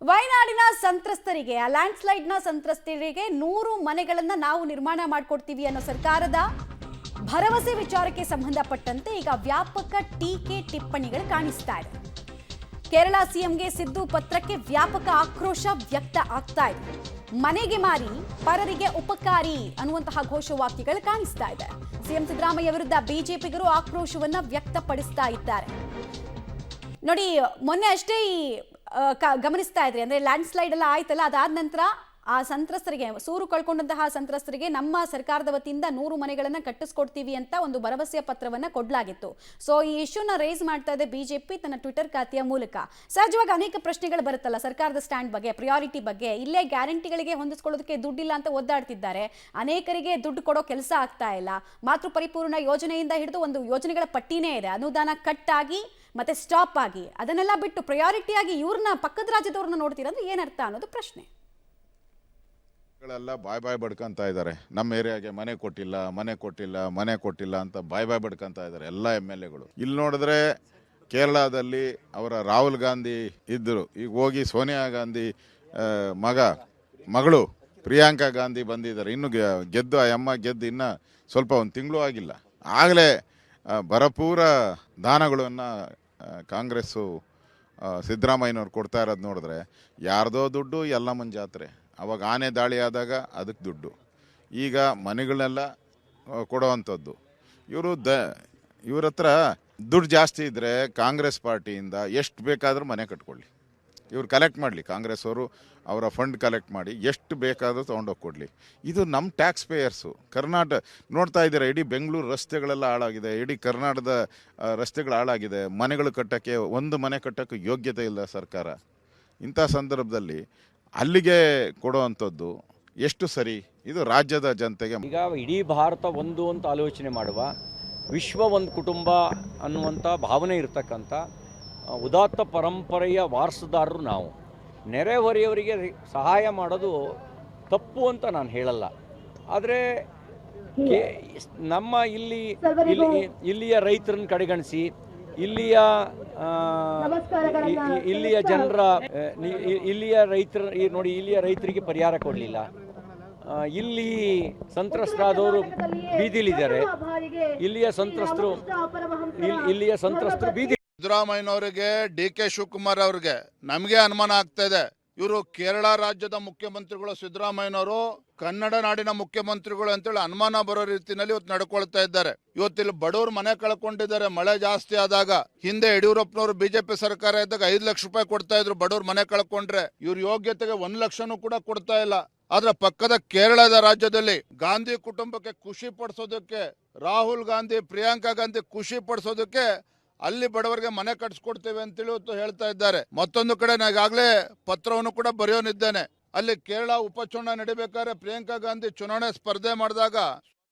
ವಯನಾಡಿನ ಸಂತ್ರಸ್ತರಿಗೆ land slide ನ ಸಂತ್ರಸ್ತರಿಗೆ 100 ಮನೆಗಳನ್ನು ನಾವು ನಿರ್ಮಾಣ ಮಾಡಿಕೊಡ್ತೀವಿ ಅನ್ನೋ ಸರ್ಕಾರದ ಭರವಸೆ ವಿಚಾರಕ್ಕೆ ಸಂಬಂಧಪಟ್ಟಂತೆ ಈಗ ವ್ಯಾಪಕ ಟೀಕೆ ಟಿಪ್ಪಣಿಗಳು ಕಾಣಿಸ್ತಾ ಇದೆ. ಕೇರಳ ಸಿಎಂಗೆ ಸಿದ್ದು ಪತ್ರಕ್ಕೆ ವ್ಯಾಪಕ ಆಕ್ರೋಶ ವ್ಯಕ್ತ ಆಗ್ತಾ ಇದೆ. ಮನೆಗೆ ಮಾರಿ ಪರರಿಗೆ ಉಪಕಾರಿ ಅನ್ನುವಂತಹ ಘೋಷವಾಕ್ಯಗಳು ಕಾಣಿಸ್ತಾ ಇದೆ. ಸಿಎಂ ಸಿದ್ದರಾಮಯ್ಯ ವಿರುದ್ಧ ಬಿಜೆಪಿಗರು ಆಕ್ರೋಶವನ್ನ ವ್ಯಕ್ತಪಡಿಸ್ತಾ ಇದ್ದಾರೆ. ನೋಡಿ, ಮೊನ್ನೆ ಅಷ್ಟೇ ಗಮನಿಸ್ತಾ ಇದ್ರಿ, ಅಂದ್ರೆ ಲ್ಯಾಂಡ್ ಸ್ಲೈಡ್ ಎಲ್ಲ ಆಯ್ತಲ್ಲ, ಅದಾದ ನಂತರ ಆ ಸಂತ್ರಸ್ತರಿಗೆ, ಸೂರು ಕಳ್ಕೊಂಡಂತಹ ಸಂತ್ರಸ್ತರಿಗೆ ನಮ್ಮ ಸರ್ಕಾರದ ವತಿಯಿಂದ 100 ಮನೆಗಳನ್ನ ಕಟ್ಟಿಸ್ಕೊಡ್ತೀವಿ ಅಂತ ಒಂದು ಭರವಸೆಯ ಪತ್ರವನ್ನ ಕೊಡಲಾಗಿತ್ತು. ಸೊ ಈ ಇಶ್ಯೂನ ರೇಸ್ ಮಾಡ್ತಾ ಇದೆ ಬಿಜೆಪಿ ತನ್ನ ಟ್ವಿಟರ್ ಖಾತೆಯ ಮೂಲಕ. ಸಹಜವಾಗಿ ಅನೇಕ ಪ್ರಶ್ನೆಗಳು ಬರುತ್ತಲ್ಲ ಸರ್ಕಾರದ ಸ್ಟ್ಯಾಂಡ್ ಬಗ್ಗೆ, ಪ್ರಿಯಾರಿಟಿ ಬಗ್ಗೆ. ಇಲ್ಲೇ ಗ್ಯಾರಂಟಿಗಳಿಗೆ ಹೊಂದಿಸ್ಕೊಳ್ಳೋದಕ್ಕೆ ದುಡ್ಡಿಲ್ಲ ಅಂತ ಒದ್ದಾಡ್ತಿದ್ದಾರೆ. ಅನೇಕರಿಗೆ ದುಡ್ಡು ಕೊಡೋ ಕೆಲಸ ಆಗ್ತಾ ಇಲ್ಲ. ಮಾತೃ ಪರಿಪೂರ್ಣ ಯೋಜನೆಯಿಂದ ಹಿಡಿದು ಒಂದು ಯೋಜನೆಗಳ ಪಟ್ಟಿನೇ ಇದೆ. ಅನುದಾನ ಕಟ್ ಆಗಿ ಮತ್ತೆ ಸ್ಟಾಪ್ ಆಗಿ ಅದನ್ನೆಲ್ಲ ಬಿಟ್ಟು ಪ್ರಯಾರಿಟಿಯಾಗಿ ಇವ್ರನ್ನ ಪಕ್ಕದ ರಾಜ್ಯದವ್ರನ್ನ ನೋಡ್ತೀರಾ ಅಂದ್ರೆ ಏನರ್ಥ ಅನ್ನೋದು ಪ್ರಶ್ನೆ. ಬಾಯ್ ಬಡ್ಕೊಂತ ಇದ್ದಾರೆ. ನಮ್ಮ ಏರಿಯಾಗೆ ಮನೆ ಕೊಟ್ಟಿಲ್ಲ ಅಂತ ಬಾಯ್ ಬಡ್ಕೊಂತ ಇದ್ದಾರೆ ಎಲ್ಲ MLAಗಳು. ಇಲ್ಲಿ ನೋಡಿದ್ರೆ ಕೇರಳದಲ್ಲಿ ಅವರ ರಾಹುಲ್ ಗಾಂಧಿ ಇದ್ದರು, ಈಗ ಹೋಗಿ ಸೋನಿಯಾ ಗಾಂಧಿ ಮಗಳು ಪ್ರಿಯಾಂಕಾ ಗಾಂಧಿ ಬಂದಿದ್ದಾರೆ. ಇನ್ನು ಗೆದ್ದು ಆ ಅಮ್ಮ ಗೆದ್ದು ಇನ್ನು ಸ್ವಲ್ಪ ಒಂದು ತಿಂಗಳು ಆಗಿಲ್ಲ, ಆಗಲೇ ಭರಪೂರ ದಾನಗಳನ್ನು ಕಾಂಗ್ರೆಸ್ಸು ಸಿದ್ದರಾಮಯ್ಯನವ್ರು ಕೊಡ್ತಾ ಇರೋದು ನೋಡಿದ್ರೆ ಯಾರ್ದೋ ದುಡ್ಡು ಎಲ್ಲಮ್ಮನ ಜಾತ್ರೆ. ಅವಾಗ ಆನೆ ದಾಳಿ ಆದಾಗ ಅದಕ್ಕೆ ದುಡ್ಡು, ಈಗ ಮನೆಗಳನ್ನೆಲ್ಲ ಕೊಡೋವಂಥದ್ದು. ಇವ್ರ ಹತ್ರ ದುಡ್ಡು ಜಾಸ್ತಿ ಇದ್ದರೆ ಕಾಂಗ್ರೆಸ್ ಪಾರ್ಟಿಯಿಂದ ಎಷ್ಟು ಬೇಕಾದರೂ ಮನೆ ಕಟ್ಕೊಳ್ಳಿ, ಇವ್ರು ಕಲೆಕ್ಟ್ ಮಾಡಲಿ, ಕಾಂಗ್ರೆಸ್ ಅವರು ಅವರ ಫಂಡ್ ಕಲೆಕ್ಟ್ ಮಾಡಿ ಎಷ್ಟು ಬೇಕಾದರೂ ತೊಗೊಂಡೋಗಿ ಕೊಡಲಿ. ಇದು ನಮ್ಮ ಟ್ಯಾಕ್ಸ್ ಪೇಯರ್ಸು. ಕರ್ನಾಟಕ ನೋಡ್ತಾ ಇದ್ದೀರಾ, ಇಡೀ ಬೆಂಗಳೂರು ರಸ್ತೆಗಳೆಲ್ಲ ಹಾಳಾಗಿದೆ, ಇಡೀ ಕರ್ನಾಟಕದ ರಸ್ತೆಗಳು ಹಾಳಾಗಿದೆ. ಮನೆಗಳು ಕಟ್ಟೋಕ್ಕೆ, ಒಂದು ಮನೆ ಕಟ್ಟೋಕ್ಕೆ ಯೋಗ್ಯತೆ ಇಲ್ಲ ಸರ್ಕಾರ. ಇಂಥ ಸಂದರ್ಭದಲ್ಲಿ ಅಲ್ಲಿಗೆ ಕೊಡುವಂಥದ್ದು ಎಷ್ಟು ಸರಿ? ಇದು ರಾಜ್ಯದ ಜನತೆಗೆ ಈಗ ಇಡೀ ಭಾರತ ಒಂದು ಅಂತ ಆಲೋಚನೆ ಮಾಡುವ, ವಿಶ್ವ ಒಂದು ಕುಟುಂಬ ಅನ್ನುವಂಥ ಭಾವನೆ ಇರತಕ್ಕಂಥ ಉದಾತ್ತ ಪರಂಪರೆಯ ವಾರಸುದಾರರು ನಾವು. ನೆರೆಹೊರೆಯವರಿಗೆ ಸಹಾಯ ಮಾಡೋದು ತಪ್ಪು ಅಂತ ನಾನು ಹೇಳಲ್ಲ. ಆದರೆ ನಮ್ಮ ಇಲ್ಲಿಯ ರೈತರನ್ನು ಕಡೆಗಣಿಸಿ, ಇಲ್ಲಿಯ ಜನರ ಇಲ್ಲಿಯ ರೈತರಿಗೆ ಪರಿಹಾರ ಕೊಡಲಿಲ್ಲ. ಇಲ್ಲಿ ಸಂತ್ರಸ್ತರಾದವರು ಬೀದಿಲಿದ್ದಾರೆ. ಇಲ್ಲಿಯ ಸಂತ್ರಸ್ತರು ಬೀದಿ. ಸಿದ್ದರಾಮಯ್ಯನವರಿಗೆ, DK ಶಿವಕುಮಾರ್ ಅವರಿಗೆ ನಮಗೆ ಅನುಮಾನ ಆಗ್ತಾ ಇದೆ. ಇವರು ಕೇರಳ ರಾಜ್ಯದ ಮುಖ್ಯಮಂತ್ರಿಗಳು, ಸಿದ್ದರಾಮಯ್ಯನವರು ಕನ್ನಡ ನಾಡಿನ ಮುಖ್ಯಮಂತ್ರಿಗಳು ಅಂತೇಳಿ ಅನುಮಾನ ಬರೋ ರೀತಿಯಲ್ಲಿ ಇವತ್ತು ನಡ್ಕೊಳ್ತಾ ಇದ್ದಾರೆ. ಇವತ್ತಿಲ್ಲಿ ಬಡವರು ಮನೆ ಕಳ್ಕೊಂಡಿದ್ದಾರೆ. ಮಳೆ ಜಾಸ್ತಿ ಆದಾಗ, ಹಿಂದೆ ಯಡಿಯೂರಪ್ಪನವರು ಬಿಜೆಪಿ ಸರ್ಕಾರ ಇದ್ದಾಗ 5 ಲಕ್ಷ ರೂಪಾಯಿ ಕೊಡ್ತಾ ಇದ್ರು ಬಡವರು ಮನೆ ಕಳ್ಕೊಂಡ್ರೆ. ಇವ್ರ ಯೋಗ್ಯತೆಗೆ 1 ಲಕ್ಷನೂ ಕೂಡ ಕೊಡ್ತಾ ಇಲ್ಲ. ಆದ್ರೆ ಪಕ್ಕದ ಕೇರಳದ ರಾಜ್ಯದಲ್ಲಿ ಗಾಂಧಿ ಕುಟುಂಬಕ್ಕೆ ಖುಷಿ ಪಡಿಸೋದಕ್ಕೆ, ರಾಹುಲ್ ಗಾಂಧಿ, ಪ್ರಿಯಾಂಕಾ ಗಾಂಧಿ ಖುಷಿ ಪಡಿಸೋದಕ್ಕೆ ಅಲ್ಲಿ ಬಡವರಿಗೆ ಮನೆ ಕಟ್ಸ್ಕೊಡ್ತೇವೆ ಅಂತೇಳಿ ಇವತ್ತು ಹೇಳ್ತಾ ಇದ್ದಾರೆ. ಮತ್ತೊಂದು ಕಡೆ ನಾನು ಈಗಾಗಲೇ ಪತ್ರವನ್ನು ಕೂಡ ಬರೆಯೋನಿದ್ದೇನೆ. ಅಲ್ಲಿ ಕೇರಳ ಉಪಚುನಾವಣೆ ನಡಿಬೇಕಾದ್ರೆ ಪ್ರಿಯಾಂಕಾ ಗಾಂಧಿ ಚುನಾವಣೆ ಸ್ಪರ್ಧೆ ಮಾಡಿದಾಗ